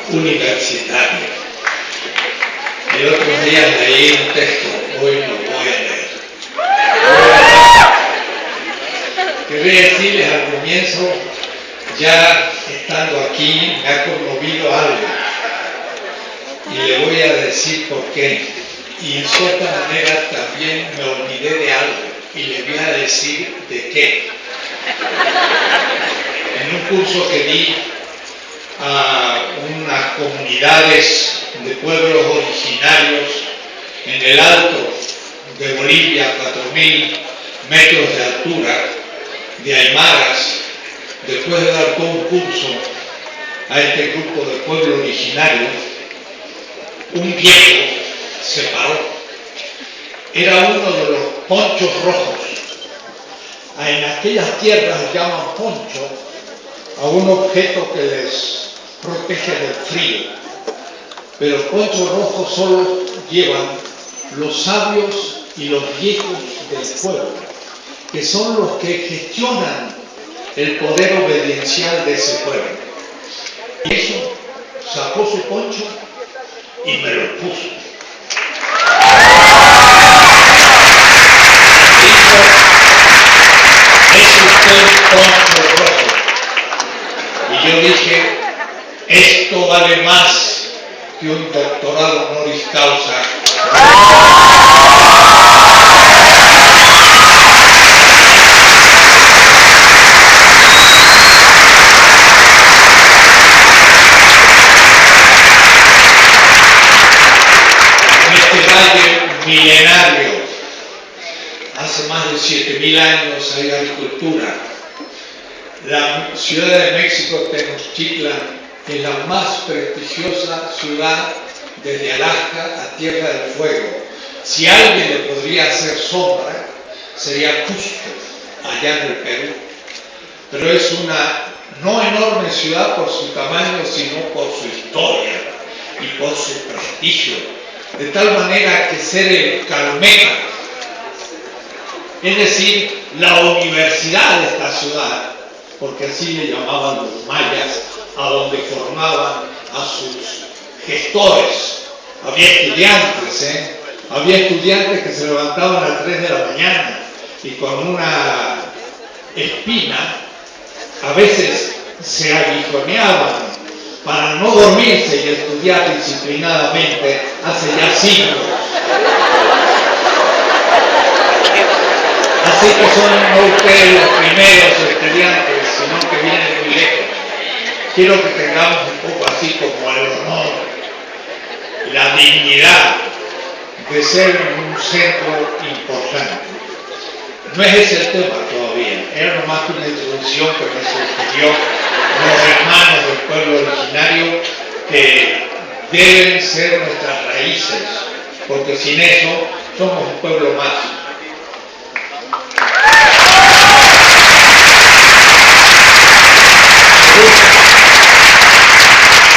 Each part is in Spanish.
universitaria. El otro día leí un texto, hoy lo voy a leer. Quería decirles al comienzo, ya estando aquí, me ha conmovido algo. Y le voy a decir por qué. Y en cierta manera también me olvidé de algo. Y le voy a decir de qué. En un curso que di a unas comunidades de pueblos originarios en el alto de Bolivia, 4.000 metros de altura, de aymaras, después de dar todo un curso a este grupo de pueblo originario, un viejo se paró. Era uno de los ponchos rojos. En aquellas tierras llaman poncho a un objeto que les protege del frío. Pero poncho rojo solo llevan los sabios y los viejos del pueblo, que son los que gestionan el poder obediencial de ese pueblo. Y eso sacó su poncho y me lo puso. Dijo, es usted un poncho rojo. Y yo dije, esto vale más que un doctorado honoris causa. Milenario, hace más de 7.000 años hay agricultura. La Ciudad de México, Tenochtitlan, es la más prestigiosa ciudad desde Alaska a Tierra del Fuego. Si alguien le podría hacer sombra, sería Cusco, allá en el Perú. Pero es una no enorme ciudad por su tamaño, sino por su historia y por su prestigio. De tal manera que ser el Calmeca, es decir, la universidad de esta ciudad, porque así le llamaban los mayas, a donde formaban a sus gestores. Había estudiantes que se levantaban a las 3 de la mañana y con una espina a veces se aguijoneaban para no dormirse y estudiar disciplinadamente hace ya siglos. Así que son no ustedes los primeros estudiantes, sino que vienen muy lejos. Quiero que tengamos un poco así como el honor, la dignidad de ser un centro importante. No es ese el tema todavía, era nomás una introducción que me sugirió los hermanos del pueblo originario, que deben ser nuestras raíces, porque sin eso somos un pueblo más.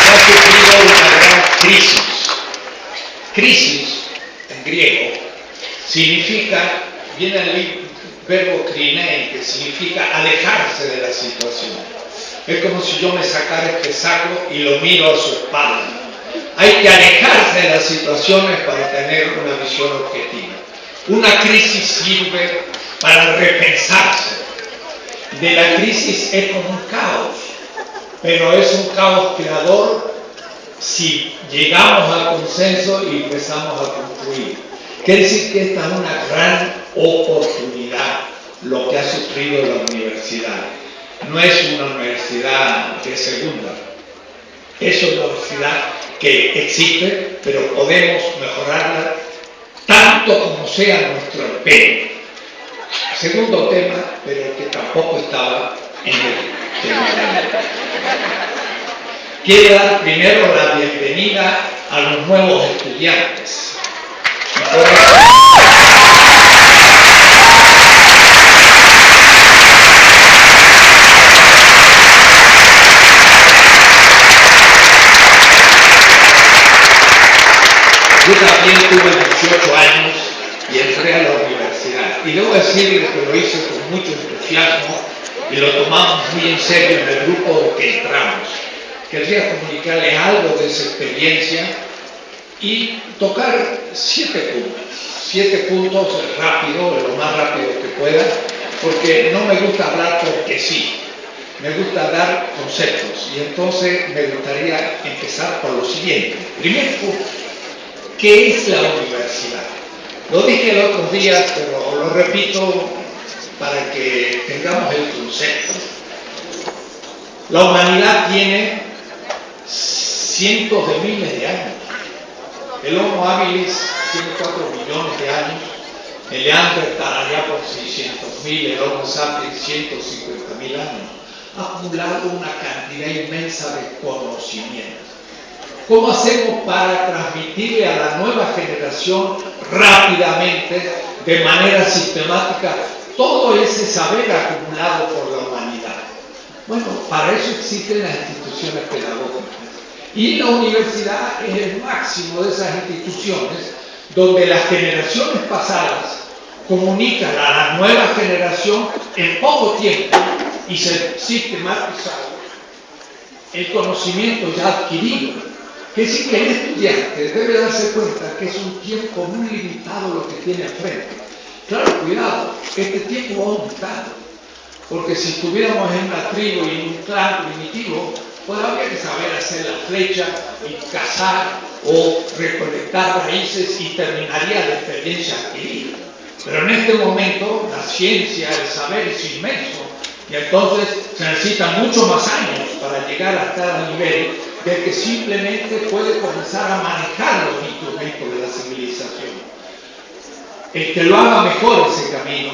Se ha sufrido una gran crisis. Crisis, en griego, significa, viene el verbo krinein, que significa alejarse de la situación. Es como si yo me sacara este saco y lo miro a su espalda. Hay que alejarse de las situaciones para tener una visión objetiva. Una crisis sirve para repensarse. De la crisis es como un caos, pero es un caos creador si llegamos al consenso y empezamos a construir. Quiere decir que esta es una gran oportunidad, lo que ha sufrido la universidad. No es una universidad de segunda, es una universidad que existe, pero podemos mejorarla tanto como sea nuestro empeño. Segundo tema, pero que tampoco estaba en el tema. Quiero dar primero la bienvenida a los nuevos estudiantes. Y por eso, yo también tuve 18 años y entré a la universidad. Y debo decirles que lo hice con mucho entusiasmo y lo tomamos muy en serio en el grupo que entramos. querría comunicarles algo de esa experiencia y tocar 7 puntos rápido, lo más rápido que pueda, porque no me gusta hablar porque sí, me gusta dar conceptos y entonces me gustaría empezar por lo siguiente. Primer punto, ¿qué es la universidad? Lo dije el otro día, pero lo repito para que tengamos el concepto. La humanidad tiene cientos de miles de años. El Homo habilis tiene 4 millones de años, el Neandertal allá por 600.000, el Homo sapiens 150.000 años. Ha acumulado una cantidad inmensa de conocimientos. ¿Cómo hacemos para transmitirle a la nueva generación rápidamente, de manera sistemática, todo ese saber acumulado por la humanidad? Bueno, para eso existen las instituciones pedagógicas. Y la universidad es el máximo de esas instituciones donde las generaciones pasadas comunican a la nueva generación en poco tiempo y se sistematiza el conocimiento ya adquirido. Que sí que el estudiante debe darse cuenta que es un tiempo muy limitado lo que tiene al frente. Claro, cuidado, este tiempo va aumentando, porque si estuviéramos en una tribu y en un clan primitivo, pues habría que saber hacer la flecha y cazar o recolectar raíces y terminaría la experiencia adquirida. Pero en este momento la ciencia, el saber es inmenso y entonces se necesitan muchos más años para llegar hasta el nivel de que simplemente puede comenzar a manejar los instrumentos de la civilización. El que lo haga mejor ese camino,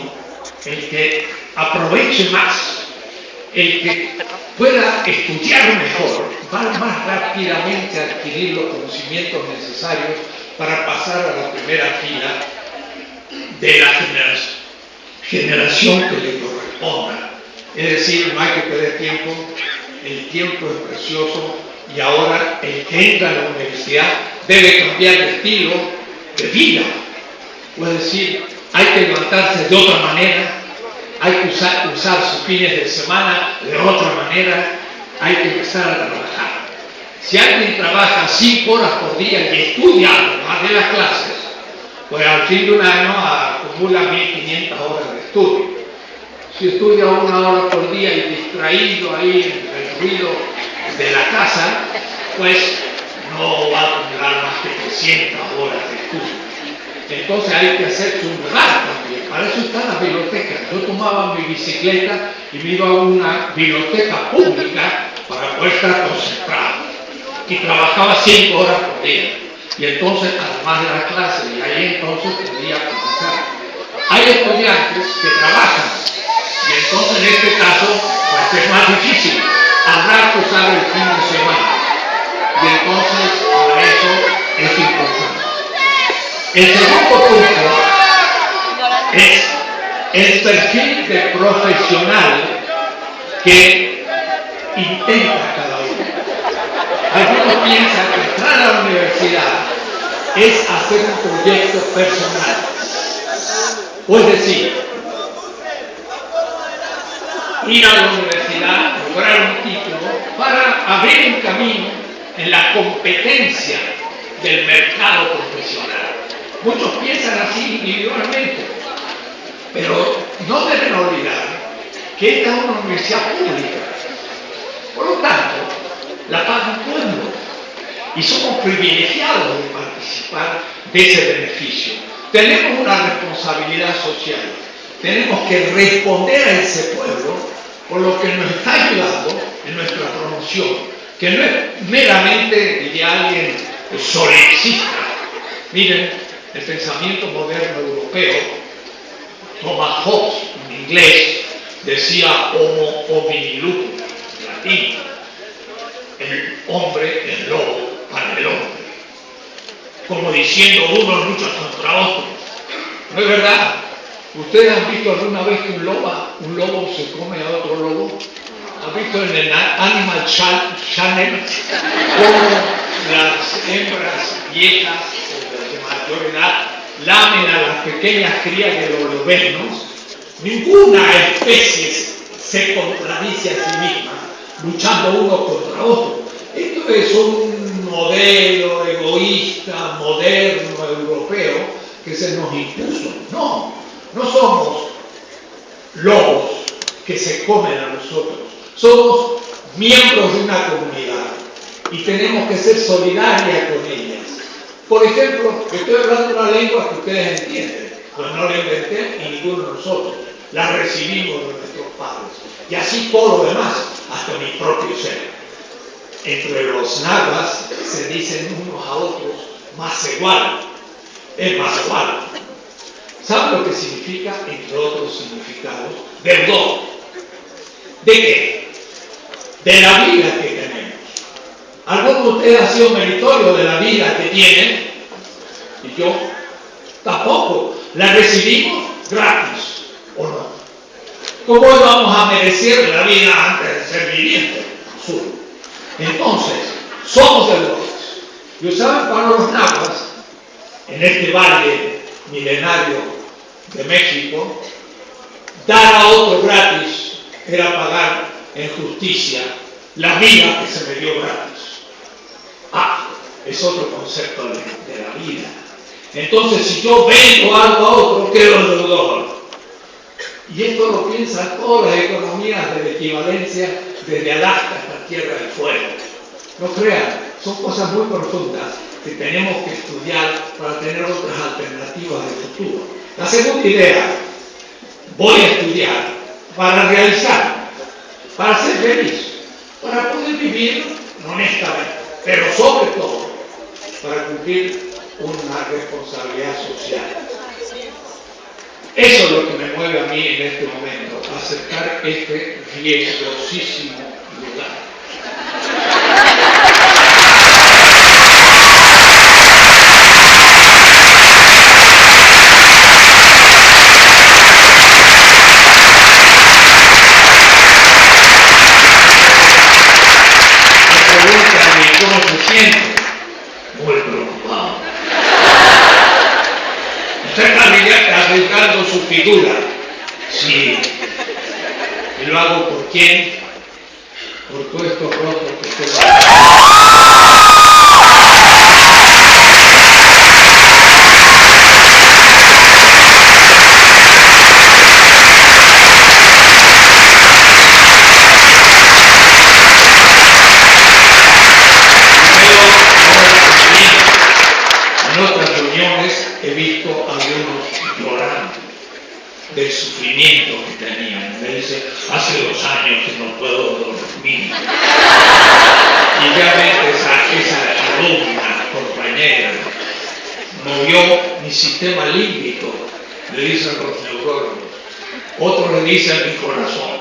el que aproveche más, el que pueda estudiar mejor, va más rápidamente a adquirir los conocimientos necesarios para pasar a la primera fila de la generación que le corresponda. Es decir, no hay que perder tiempo, el tiempo es precioso y ahora el que entra a la universidad debe cambiar de estilo de vida. Es decir, hay que levantarse de otra manera, hay que usar sus fines de semana de otra manera, hay que empezar a trabajar. Si alguien trabaja 5 horas por día y estudia además de las clases, pues al fin de un año acumula 1.500 horas de estudio. Si estudia 1 hora por día y distraído ahí en el ruido de la casa, pues no va a acumular más que 300 horas de estudio. Entonces hay que hacerse un lugar también. Para eso están las bibliotecas. Yo tomaba mi bicicleta y me iba a una biblioteca pública para poder estar concentrado. Y trabajaba 5 horas por día. Y entonces, además de la clase, y ahí entonces podía comenzar. Hay estudiantes que trabajan. Y entonces en este caso, pues es más difícil. Habrá que usar el fin de semana. Y entonces, para eso es importante. El segundo punto es el perfil de profesional que intenta cada uno. Algunos piensan que entrar a la universidad es hacer un proyecto personal. O es decir, ir a la universidad, lograr un título para abrir un camino en la competencia del mercado profesional. Muchos piensan así individualmente, pero no deben olvidar que esta es una universidad pública. Por lo tanto, la paga un pueblo y somos privilegiados de participar de ese beneficio. Tenemos una responsabilidad social, tenemos que responder a ese pueblo por lo que nos está ayudando en nuestra promoción, que no es meramente, diría alguien, solipsista. Miren, el pensamiento moderno europeo, Thomas Hobbes, en inglés, decía homo homini lupus, en latín, el hombre es lobo para el hombre, como diciendo uno lucha contra otro. ¿No es verdad? ¿Ustedes han visto alguna vez que un lobo se come a otro lobo? ¿Han visto en el Animal Channel cómo las hembras viejas de mayor edad lamen a las pequeñas crías de los lobeznos? Ninguna especie se contradice a sí misma luchando uno contra otro. es un modelo egoísta, moderno, europeo, que se nos impuso. No, no somos lobos que se comen a nosotros. Somos miembros de una comunidad y tenemos que ser solidarios con ellas. Por ejemplo, estoy hablando una lengua que ustedes entienden, pues no la inventé y ninguno de nosotros. La recibimos de nuestros padres. Y así todo lo demás, hasta mi propio ser. Entre los nahuas se dicen unos a otros más igual. Es más igual. ¿Saben lo que significa, entre otros significados? Perdón. ¿De qué? De la vida que tenemos. ¿Alguno de ustedes ha sido meritorio de la vida que tienen? Y yo tampoco. La recibimos gratis, ¿o no? ¿Cómo vamos a merecer la vida antes de ser vivientes? Absurdo. Entonces, somos de los. Y usaban para los nahuas, en este valle milenario de México, dar a otro gratis era pagar en justicia la vida que se me dio gratis. Es otro concepto de la vida. Entonces, si yo vendo algo a otro, quedo deudor. Y esto lo piensan todas las economías de la equivalencia desde Alaska hasta Tierra del Fuego. No crean, son cosas muy profundas que tenemos que estudiar para tener otras alternativas de futuro. La segunda idea, voy a estudiar para realizar, para ser feliz, para poder vivir honestamente, pero sobre todo para cumplir una responsabilidad social. Eso es lo que me mueve a mí en este momento, aceptar este riesgosísimo lugar. ¿Cómo se siente? Muy preocupado. Usted está arriesgando su figura. Sí. ¿Y lo hago por quién? Por todos estos rostros que usted va a... En otras reuniones he visto a algunos llorando del sufrimiento que tenían. Me dice, hace 2 años que no puedo dormir. Y realmente esa alumna, compañera, movió mi sistema límbico, le dicen los neurólogos. Otros le dicen mi corazón.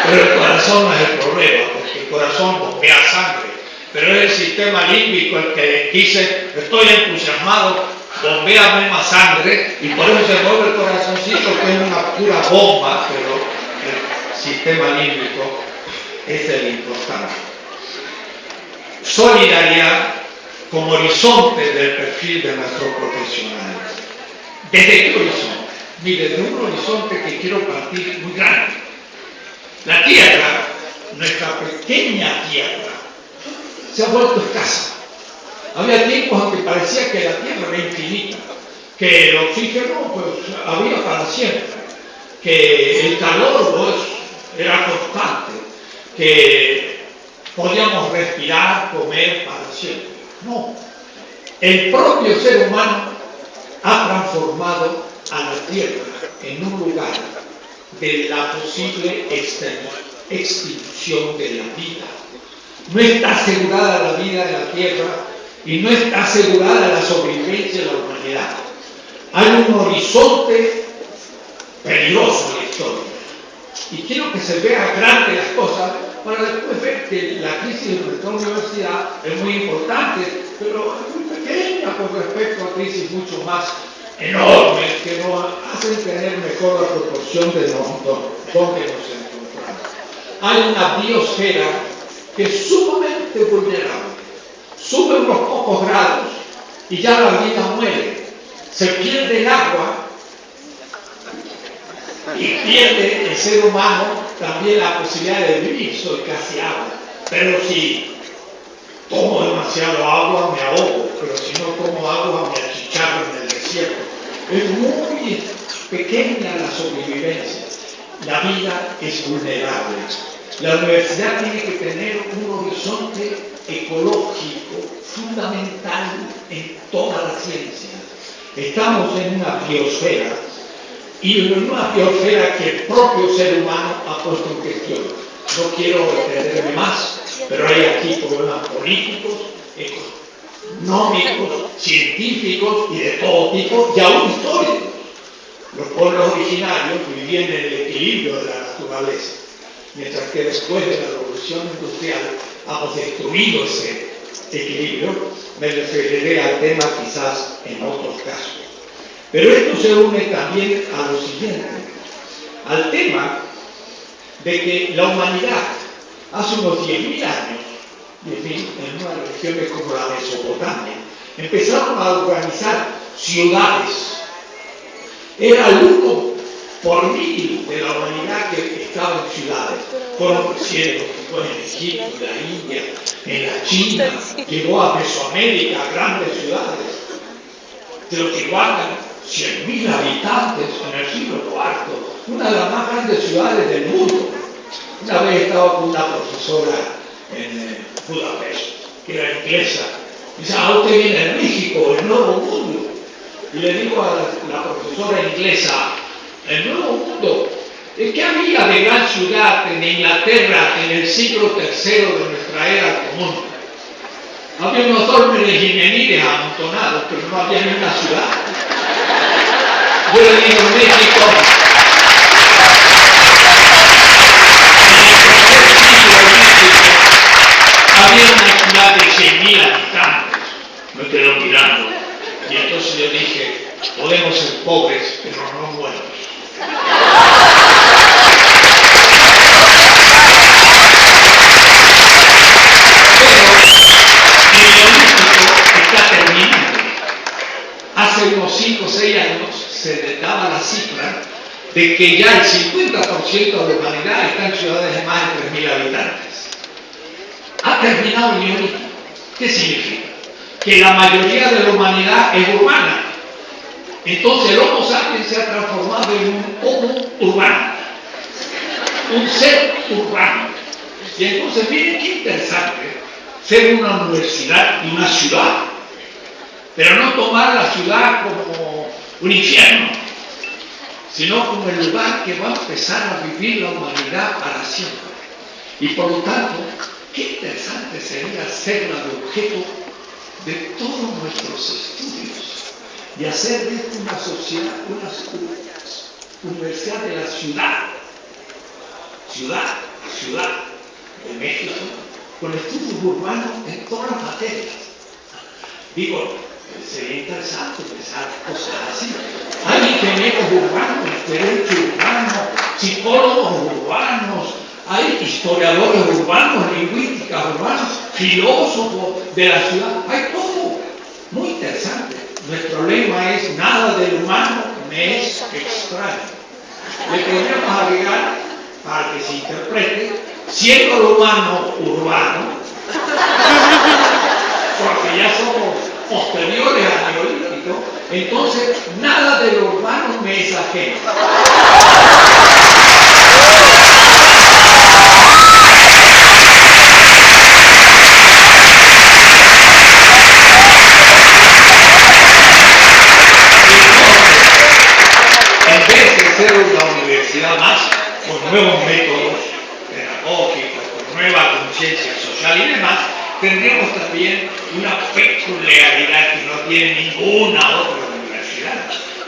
Pero el corazón no es el problema, porque el corazón bombea sangre. Pero es el sistema límbico el que dice, estoy entusiasmado, bombeame más sangre, y por eso se mueve el corazoncito, que es una pura bomba, pero el sistema límbico es el importante. Solidaridad como horizonte del perfil de nuestro profesional. ¿Desde qué horizonte? Mire, de un horizonte que quiero partir muy grande. La Tierra, nuestra pequeña Tierra, se ha vuelto escasa. Había tiempos en que parecía que la Tierra era infinita, que el oxígeno pues había para siempre, que el calor pues era constante, que podíamos respirar, comer para siempre. No, el propio ser humano ha transformado a la Tierra en un lugar de la posible extinción de la vida. No está asegurada la vida de la Tierra y no está asegurada la sobrevivencia de la humanidad. Hay un horizonte peligroso en la historia. Y quiero que se vea grande las cosas para después ver que la crisis de nuestra universidad es muy importante, pero es muy pequeña con respecto a crisis mucho más enormes que nos hacen tener mejor la proporción de donde nos encontramos. Hay una biosfera que es sumamente vulnerable. Sube unos pocos grados y ya la vida muere. Se pierde el agua y pierde el ser humano también la posibilidad de vivir. Soy casi agua. Pero si tomo demasiado agua, me ahogo, pero si no tomo agua, me achicharro en el desierto. Es muy pequeña la sobrevivencia. La vida es vulnerable. La universidad tiene que tener un horizonte ecológico fundamental en toda la ciencia. Estamos en una biosfera, y en una biosfera que el propio ser humano ha puesto en cuestión. No quiero extenderme más, pero hay aquí problemas políticos, económicos, científicos y de todo tipo, y aún históricos. Los pueblos originarios vivían en el equilibrio de la naturaleza, mientras que después de la revolución industrial hemos destruido ese equilibrio. Me referiré al tema quizás en otros casos. Pero esto se une también a lo siguiente, al tema de que la humanidad hace unos 10.000 años, en unas regiones como la Mesopotamia, empezaron a organizar ciudades. Era el 1 por 1000 de la humanidad que estaba en ciudades. Fueron creciendo, fue en Egipto, en la India, en la China, llegó a Mesoamérica, grandes ciudades. Teotihuacán, 100.000 habitantes en el siglo IV, una de las más grandes ciudades del mundo. Una vez estaba con una profesora en Budapest, que era inglesa. Dice, usted viene de México, el Nuevo Mundo. Y le digo a la profesora inglesa, el Nuevo Mundo, ¿qué había de gran ciudad en Inglaterra en el siglo III de nuestra era común? Había unos dólmenes y menires amontonados, pero no había ni una ciudad. Yo le digo en México, había una ciudad de 100.000 habitantes. Me quedó mirando. Y entonces yo dije, podemos ser pobres, pero no buenos. Pero el Neolítico está terminando. Hace unos 5 o 6 años se daba la cifra de que ya el 50% de la humanidad está en ciudades de más de 3.000 habitantes. Ha terminado el Neolítico. ¿Qué significa? Que la mayoría de la humanidad es urbana. Entonces el Homo sapiens se ha transformado en un Homo urbano, un ser urbano. Y entonces miren qué interesante ser una universidad y una ciudad, pero no tomar la ciudad como un infierno, sino como el lugar que va a empezar a vivir la humanidad para siempre. Y por lo tanto, qué interesante sería hacerla de objeto de todos nuestros estudios y hacer de esto una sociedad, una universidad de la ciudad de México, con estudios urbanos en todas las materias. Digo, sería interesante pensar cosas así. Hay ingenieros urbanos, derecho urbano, psicólogos urbanos, hay historiadores urbanos, lingüísticas urbanas, filósofos de la ciudad, hay todo. Muy interesante. Nuestro lema es, nada del humano me es extraño. Le podríamos agregar, para que se interprete, siendo lo humano urbano, porque ya somos posteriores al Neolítico, entonces nada de lo urbano me es ajeno. Ser una universidad más con nuevos métodos pedagógicos, con nueva conciencia social y demás, tendríamos también una peculiaridad que no tiene ninguna otra universidad.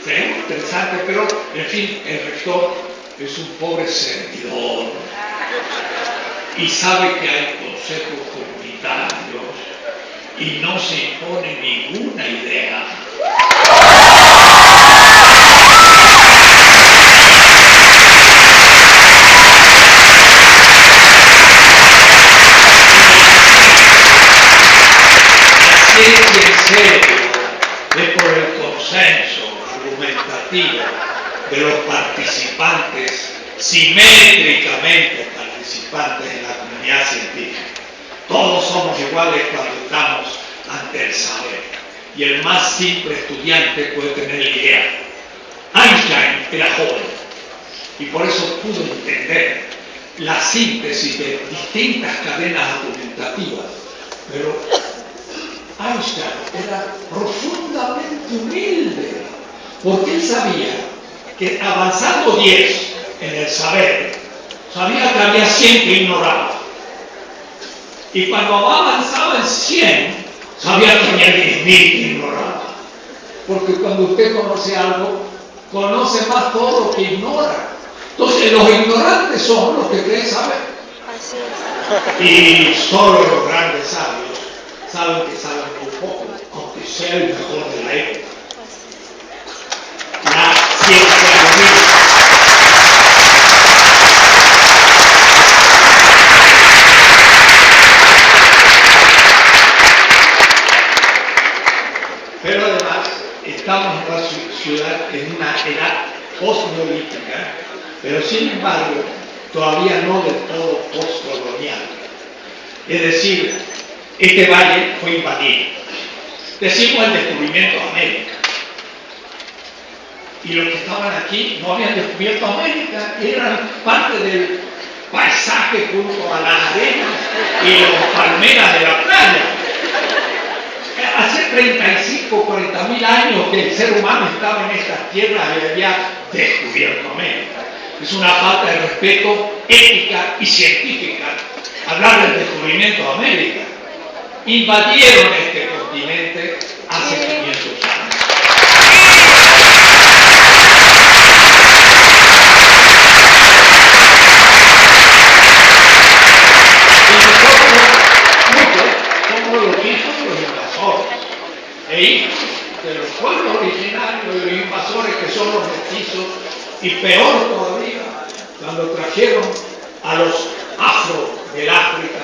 Sería muy interesante, pero en fin, el rector es un pobre servidor y sabe que hay consejos comunitarios y no se impone ninguna idea. Es por el consenso argumentativo de los participantes, simétricamente participantes en la comunidad científica. Todos somos iguales cuando del saber. Y el más simple estudiante puede tener idea. Einstein era joven y por eso pudo entender la síntesis de distintas cadenas argumentativas. Pero Einstein era profundamente humilde, porque él sabía que avanzando 10 en el saber, sabía que había 100 que ignoraba. Y cuando avanzaba en 100, sabía que había 10.000 que ignoraba. Porque cuando usted conoce algo, conoce más todo lo que ignora. Entonces los ignorantes son los que creen saber. Así es. Y solo los grandes sabios saben que saben muy poco, aunque sea el mejor de la época. La ciencia humilde. Pero además estamos en una ciudad en una edad postneolítica, pero sin embargo todavía no del todo postcolonial. Es decir, este valle fue invadido. Decimos el descubrimiento de América. Y los que estaban aquí no habían descubierto América, eran parte del paisaje junto a las arenas y las palmeras de la playa. Hace 35, 40 mil años que el ser humano estaba en estas tierras y había descubierto América. Es una falta de respeto ética y científica hablar del descubrimiento de América. Invadieron este continente hace 500 años. Somos los hijos de los invasores e hijos de los pueblos originarios y los invasores que son los mestizos, y peor todavía cuando trajeron a los afro del África,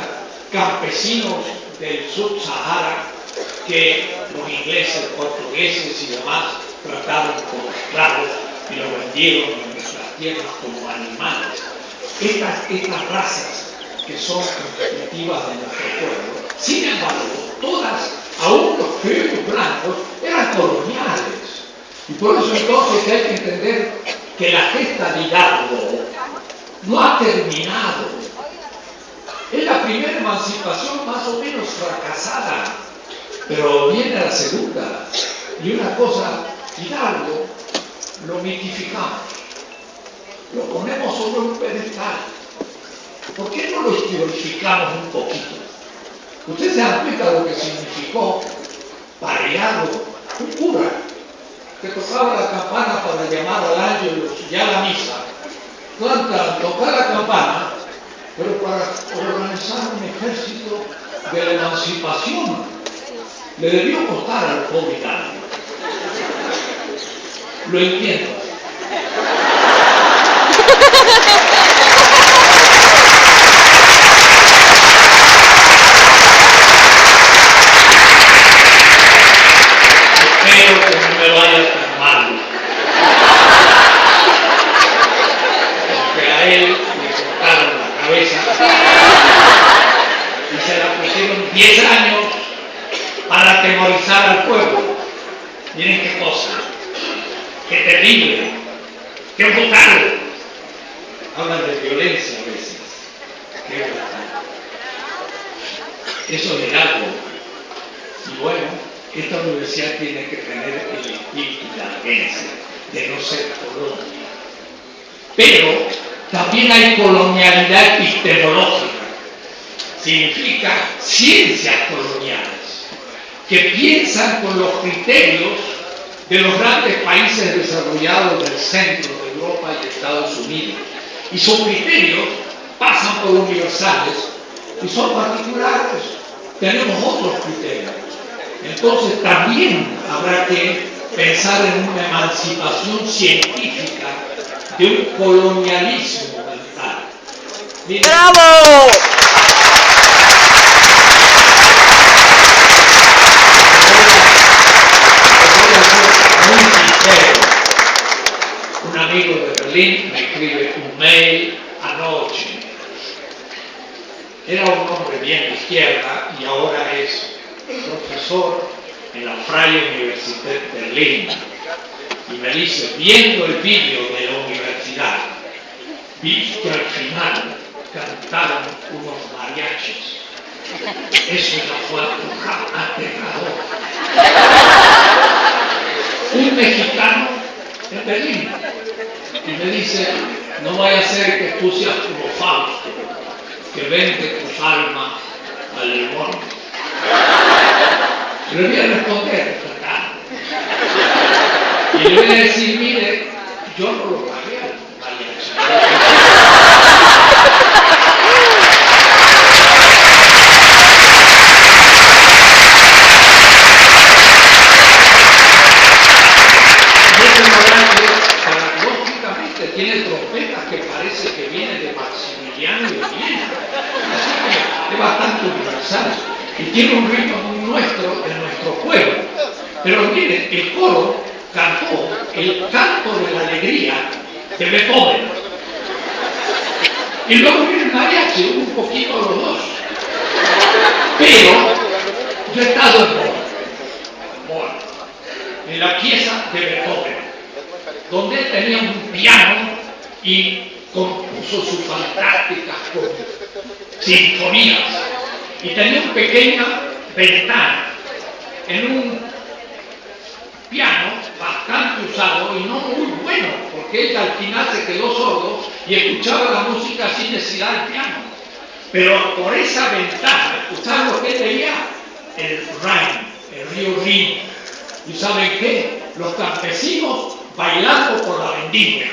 campesinos del Sub-Sahara, que los ingleses, portugueses y demás trataron como esclavos y los vendieron en nuestras tierras como animales. Estas razas que son constitutivas de nuestro pueblo, sin embargo, todas, aún los criollos blancos, eran coloniales. Y por eso entonces hay que entender que la gesta de Hidalgo no ha terminado. Es la primera emancipación más o menos fracasada, pero viene la segunda. Y una cosa, Hidalgo lo mitificamos, lo ponemos sobre un pedestal. ¿Por qué no lo historificamos un poquito? Ustedes se dan cuenta de lo que significó Pareado, un cura que tocaba la campana para llamar al ángel y a la misa, tocar la campana, pero para organizar un ejército de la emancipación. Le debió costar al pobre Hidalgo. Lo entiendo. Espero que no me vaya tan mal. Porque a él le cortaron la cabeza y se la pusieron 10 años para atemorizar al pueblo. Miren qué cosa, qué terrible, qué brutal. Hablan de violencia a veces, qué brutal. Eso es algo. Y bueno, esta universidad tiene que tener el espíritu hidalguense de no ser colonia. Pero también hay colonialidad epistemológica. Significa ciencias coloniales que piensan con los criterios de los grandes países desarrollados del centro de Europa y de Estados Unidos. Y sus criterios pasan por universales y son particulares. Tenemos otros criterios. Entonces también habrá que pensar en una emancipación científica de un colonialismo mental. Miren, ¡bravo! muy sincero. Un amigo de Berlín me escribe un mail anoche. Era un hombre bien de izquierda y ahora es profesor en la Freie Universität Berlin y me dice, viendo el vídeo de la universidad, vi que al final cantaron unos mariachis. Eso ya fue aterrador. Un mexicano en Berlín y me dice, no vaya a ser que tú seas como Fausto, que vende tus almas al demonio. Le voy a responder, y le voy a decir, mire, yo no lo pagué al mariachi. Tiene trompetas que parece que viene de Maximiliano de Viena, así que es bastante universal y tiene un ritmo muy nuestro de nuestro pueblo. Pero miren, el coro cantó el canto de la alegría de Beethoven y luego viene el mariachi, un poquito los dos. Pero yo he estado en Bonn, en la pieza de Beethoven, donde él tenía un piano y compuso sus fantásticas sinfonías. Y tenía una pequeña ventana en un piano bastante usado y no muy bueno, porque él al final se quedó sordo y escuchaba la música sin necesidad del piano. Pero por esa ventana, ¿saben lo que él veía? El Rhin, el río Rin. ¿Y saben qué? Los campesinos bailando por la vendimia.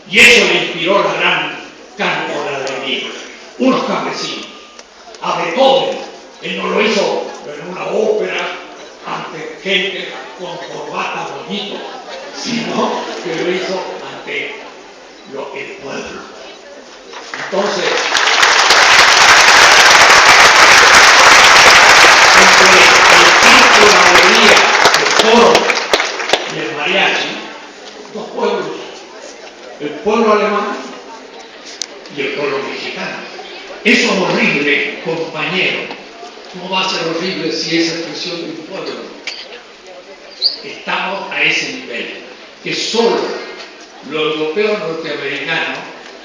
Y eso le inspiró la gran canto de la vendimia. Unos campesinos. A Beethoven, él no lo hizo en una ópera ante gente con corbata bonito, sino que lo hizo ante el pueblo. Entonces, entre el canto de la alegría, el coro y el mariachi, dos pueblos, el pueblo alemán y el pueblo mexicano. Eso es horrible, compañero. ¿Cómo va a ser horrible si es expresión de un pueblo? Estamos a ese nivel, que solo lo europeo norteamericano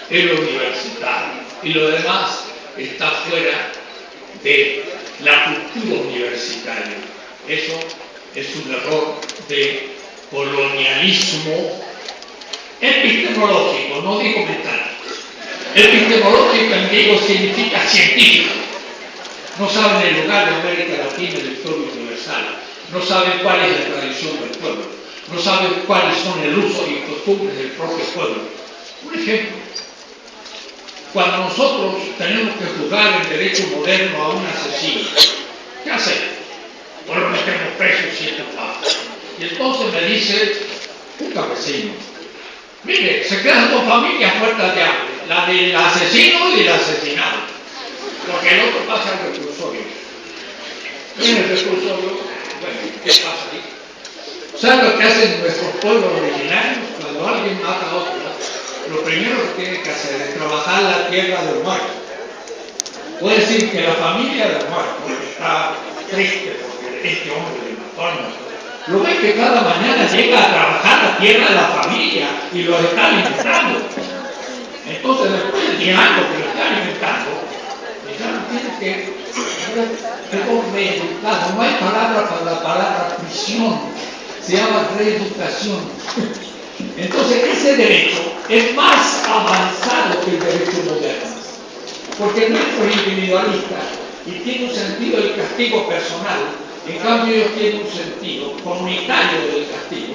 es lo universitario y lo demás está fuera de la cultura universitaria. Eso es un error de colonialismo epistemológico, no digo mental. Epistemológico en griego significa científico. No saben el lugar de América Latina en la historia universal. No saben cuál es la tradición del pueblo. No saben cuáles son el uso y costumbres del propio pueblo. Un ejemplo. Cuando nosotros tenemos que juzgar en derecho moderno a un asesino, ¿qué hacemos? Pues lo metemos preso 7 pavos. Y entonces me dice un campesino, mire, se quedan 2 familias muertas de hambre, la del asesino y del asesinado, porque el otro pasa al reclusorio. En el reclusorio, bueno, ¿qué pasa ahí? ¿Saben lo que hacen nuestros pueblos originarios? Cuando alguien mata a otro, lo primero que tiene que hacer es trabajar la tierra del muerto. Puede decir que la familia del muerto está triste porque este hombre le mató al muerto. Lo ven que cada mañana llega a trabajar la tierra de la familia y lo está alimentando. Entonces, después de 10 años que lo está alimentando, ya tiene que ser reeducado. No hay palabra para la palabra prisión, se llama reeducación. Entonces, ese derecho es más avanzado que el derecho moderno, porque nuestro es individualista y tiene un sentido del castigo personal. En cambio, ellos tienen un sentido comunitario del castigo.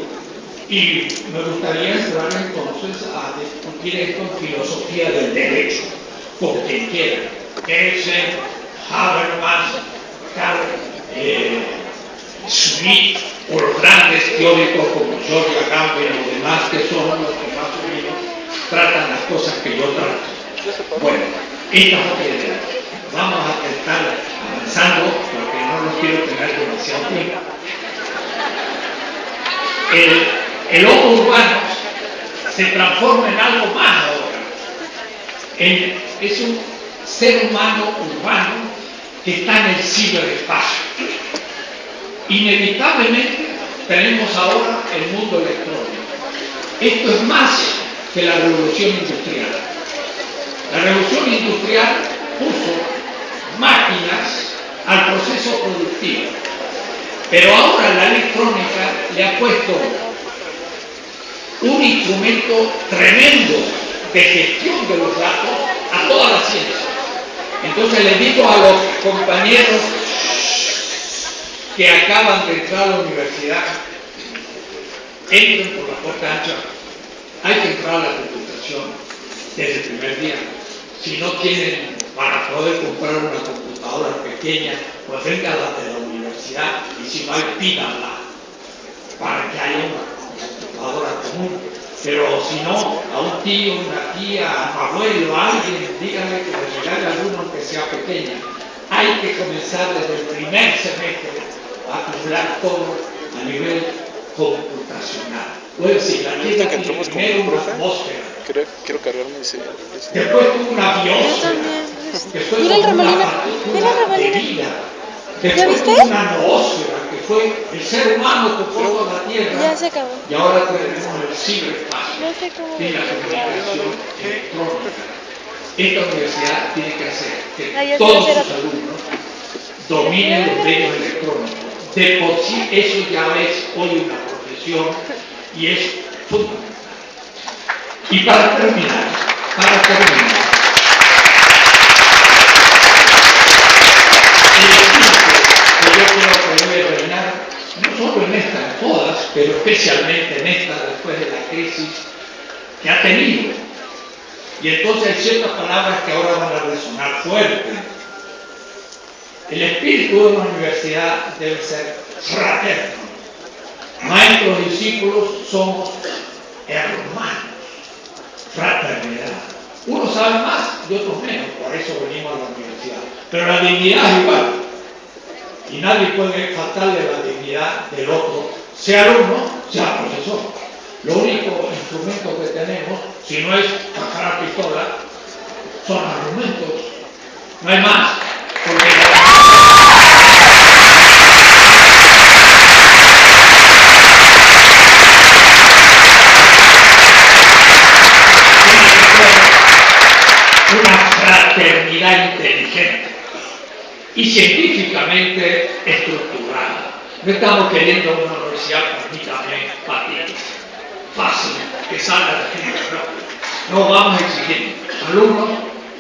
Y me gustaría entrar entonces a discutir esto en filosofía del derecho, con quien quiera. Kelsen, Habermas, Carl Schmitt, o los grandes teóricos como George Agamben y los demás, que son los que más o menos tratan las cosas que yo trato. Bueno, esta es otra idea. Vamos a estar avanzando porque no los quiero tener demasiado tiempo. El homo urbano se transforma en algo más ahora. Es un ser humano urbano que está en el ciberespacio. Inevitablemente tenemos ahora el mundo electrónico. Esto es más que la revolución industrial. La revolución industrial puso máquinas al proceso productivo, pero ahora la electrónica le ha puesto un instrumento tremendo de gestión de los datos a toda la ciencia. Entonces les digo a los compañeros que acaban de entrar a la universidad, entren por la puerta ancha. Hay que entrar a la computación desde el primer día. Si no tienen para poder comprar una computadora pequeña, pues vengan a la de la universidad, y si no hay, pídanla para que haya una computadora común. Pero si no, a un tío, una tía, a un abuelo, a alguien, díganle que les regale alguna aunque sea pequeña. Hay que comenzar desde el primer semestre a acumular todo a nivel computacional. Puede decir, la tierra tiene primero una atmósfera. Quiero cargarme ese. Después tuvo una biosfera. Después Mira el tuvo una remolino. Mira el partícula de remolino. vida. ¿Ya Después viste? tuvo una noósfera, que fue el ser humano que formó la Tierra. Ya se acabó. Y ahora tenemos el ciberespacio No sé cómo. y la comunicación electrónica. Esta universidad tiene que hacer Ah, que ya todos sé, sus alumnos dominen los medios electrónicos. De por sí eso ya es hoy una profesión y es fundamental. Y para terminar, el espíritu que yo creo que debe reinar, no solo en esta, en todas, pero especialmente en esta, después de la crisis que ha tenido. Y entonces hay ciertas palabras que ahora van a resonar fuerte. El espíritu de una universidad debe ser fraterno. Maestros y discípulos somos hermanos. Fraternidad. Unos saben más y otros menos, por eso venimos a la universidad. Pero la dignidad es igual. Y nadie puede faltarle la dignidad del otro, sea alumno, sea profesor. Lo único instrumento que tenemos, si no es sacar la pistola, son argumentos. No hay más. Porque una fraternidad inteligente y científicamente estructurada. No estamos queriendo una universidad, permítame, fácil, que salga la gente rápido. No, vamos a exigir alumnos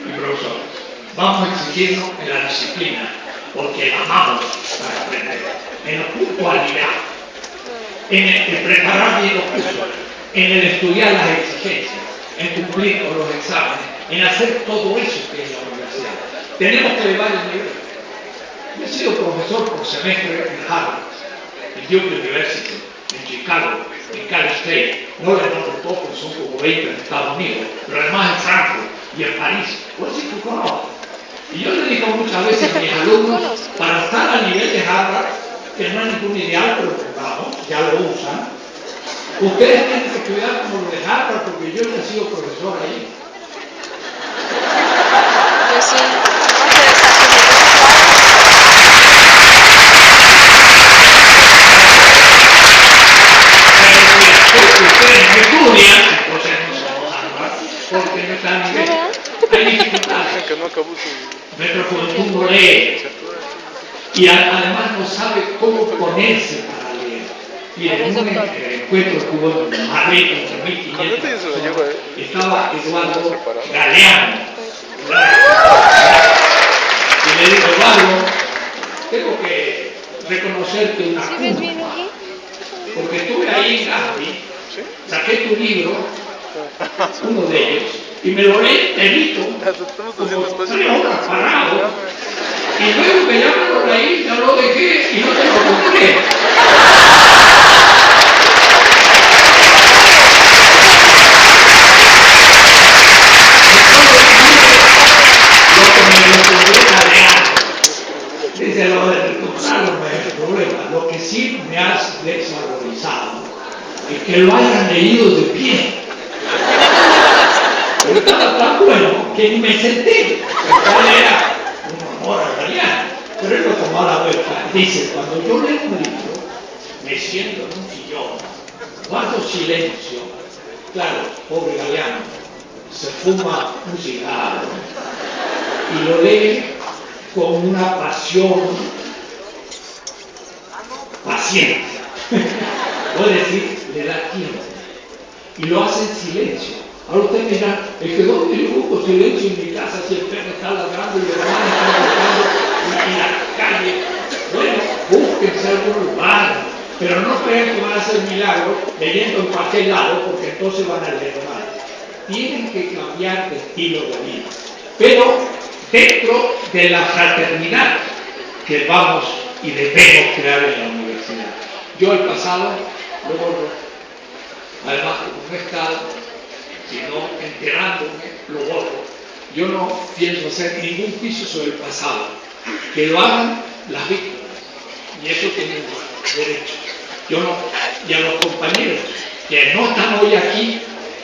y profesores. Vamos a exigirnos en la disciplina, porque la amamos para aprender, en la puntualidad, en el preparar bien los cursos, en el estudiar las exigencias, en cumplir con los exámenes, en hacer todo eso que es la universidad. Tenemos que elevar el nivel. Yo he sido profesor por semestre en Harvard, en Duke University, en Chicago, en Cal State, no les nombro todos, son como 20 en Estados Unidos, pero además en Frankfurt y en París. Pues sí, tú conoces. Y yo le digo muchas veces a mis alumnos, para estar a nivel de Harvard, que no es ningún ideal, pero vamos, ya lo usan, ustedes tienen que estudiar como lo de Harvard, porque yo no he sido profesor ahí. Pues sí. Ustedes no estudian, entonces no somos Harvard, porque no están a nivel. Hay dificultades. Que no acabó su. Nuestro consumo lee y además no sabe cómo ponerse para leer. Y en un encuentro que hubo en Madrid entre 1500 personas, estaba Eduardo Galeano. Y le digo, Eduardo, tengo que reconocerte una ¿Sí ves bien culpa, aquí? porque estuve ahí en Gandhi, saqué tu libro, uno de ellos, y me lo leí enterito, como 3 horas parado, y luego que ya me lo leí, ya lo dejé y no te lo compré. Lo que me respondió Galeano, dice, lo de recuperar no es el problema, lo que sí me has desvalorizado es que lo hayan leído de pie. Pero estaba tan bueno que ni me senté. El cual era un amor a Galeano, pero él lo tomó toda la vuelta. Dice, cuando yo leo un libro, me siento en un sillón, guardo silencio. Claro, pobre Galeano, se fuma un cigarro y lo lee con una pasión paciente. Puede decir, le da tiempo. Y lo hace en silencio. Ahora usted me dirá, es que ¿dónde yo busco silencio en mi casa si el perro está ladrando y los hermanos están gritando y la calle? Bueno, búsquense algún lugar, pero no crean que van a hacer milagros leyendo en cualquier lado, porque entonces van a leer mal. Tienen que cambiar de estilo de vida, pero dentro de la fraternidad que vamos y debemos crear en la universidad. Yo el pasado lo borro, además como no he estado, sino enterándome, lo borro. Yo no pienso hacer ningún juicio sobre el pasado, que lo hagan las víctimas, y eso tienen derecho. Yo no, y a los compañeros que no están hoy aquí,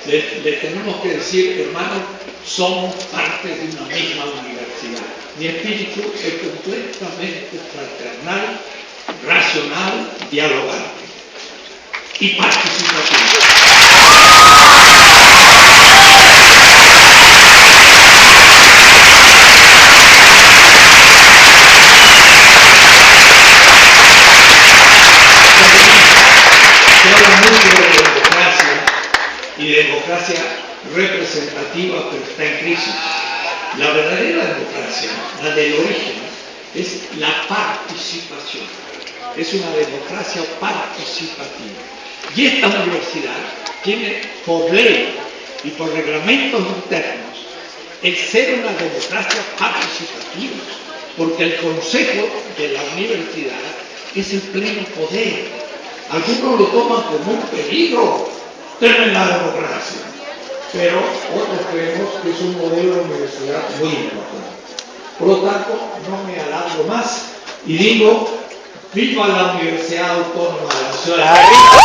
le tenemos que decir, hermanos, somos parte de una misma universidad. Mi espíritu es completamente fraternal, racional, dialogante y participativo. Se habla mucho de democracia y democracia representativa, pero está en crisis. La verdadera democracia, la del origen, es la participación. Es una democracia participativa. Y esta universidad tiene por ley y por reglamentos internos el ser una democracia participativa, porque el consejo de la universidad es el pleno poder. Algunos lo toman como un peligro, temen la democracia, pero otros creemos que es un modelo de universidad muy importante. Por lo tanto, no me alargo más y digo, viva la Universidad Autónoma de la Ciudad de México.